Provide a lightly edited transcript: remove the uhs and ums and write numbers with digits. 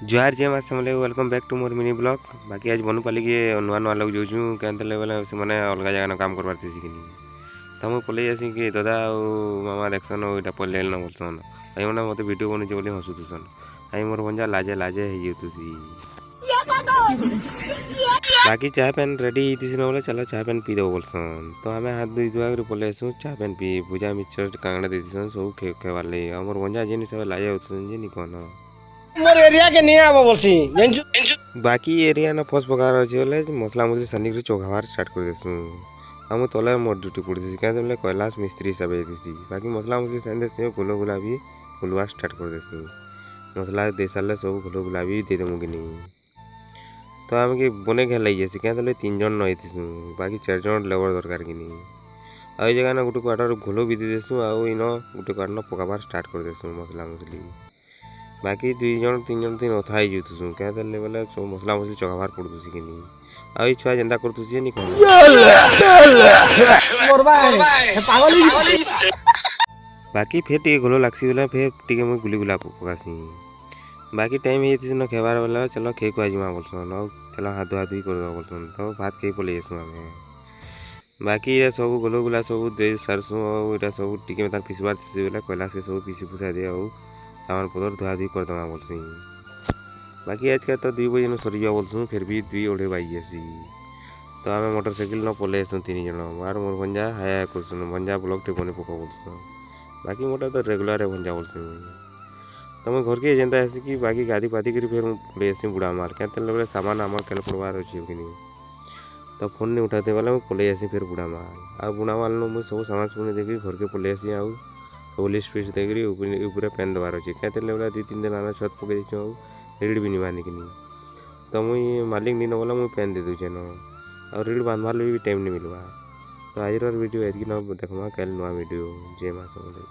जुहार जे मास समले वेलकम बैक टू मोर मिनी ब्लॉग। बाकी आज बनूपाली के नुआ नुआ लोग जोचु केनतले बेले से माने अलग जगह काम करबार थी कि तो मुझे पलि आसी कि दादा मामा देखसन इटा पलि न बोलसन आई मैंने मत वीडियो बनी बोली हसुथसन आई मोर भंजा लाजे लाजे होती। बाकी चाय पेन रेडी होती बोले चलो चाय पेन पी दो बोलसन तो आम हाथ धोई धुआ कर पलि आसू चाय पेन पी भुजा मिक्सचर कांगड़ा देसन सब खेवार लगे मोर भंजा जेन हिसाब लाजे होती जे कौन मोर एरिया के नहीं आबो बोलसी बाकी एरिया न फस पकार अच्छे बोले मसला मसली सानी चोखाबार स्टार्ट कर देसु हम तले मोर ड्यूटी पड़ी क्या कैलाश मिस्त्री हिसाब से बाकी मसला मसली सानी देसी गुलो गुला भी गुलवा स्टार्ट कर देसु मसला दे सारे सब गुलो गुला भी दे देमु कि नहीं तो आम कि बने खेल लगी क्या 3 जन नईसु बाकी 4 जन लेबर दरकार कि नहीं आई जगह ना गोटे क्वार्टर घोलो भी दे देसु आउ इन गोटे क्वार्टर पकाबार स्टार्ट कर देसु मसला मसली बाकी 2 जन 3 जन तीन अथा ही जुतुसु क्या बोले सब मसला मसली चखाबार पड़ुसी कि नहीं आई छुआ जेंदा करतुसी नहीं कौन बाकी फिर टे घोलो लागसी बोले फिर टे मुझे गुली गुला पकासी बाकी टाइम ये न खेबार बोले चलो खे को आजमा बोलसन चलो हाथ धुआ धुई कर बोलसन तो भात खे पलि आसू आम बाकी ये सब गोलो गुला सब दे सारसु यहाँ सब टी पिसबार थी बोले कैलाश के सब पिसी पुसा दे सामान पतर धुआ धुई करदमा बोलसी बाकी आज का तो 2 बजे न सरी जा बोलसूँ फिर भी 2 अढ़े बाजी आसी तो आम मोटरसाइकिल न पलि आसू 3 जन आर मोर भंजा हाया करसन भंजा ब्लॉक टे बने पका बोलसन बाकी मोटा तो रेगुलर भंजा बोलसी तो मैं घर के जेनता आसी कि बाकी गाधी पाती कर फिर पलि आसी बुढ़ा मार क्या बोले सामान आम कैल पड़वार अच्छे कि नहीं तो फोन नहीं उठाते वाला मैं पलि आसी फिर बुढ़ा माल आ बुढ़ा माल मुझे सब सामान सुन देखी घर के पलि आसी आउ सब लिस्ट फिस्ट देखिए ऊपर पेन देवार अच्छे क्या 2-3 दिन आना छत पकई देचु रीड भी नहीं बांधी कि नहीं तो मुई मालिक नहीं बोला मुझे पेन दे दूचे न और रीड बांधवार भी टाइम नहीं मिलवा तो आज वीडियो एतकी न देखमा कल नुआ वीडियो जय माँ समले।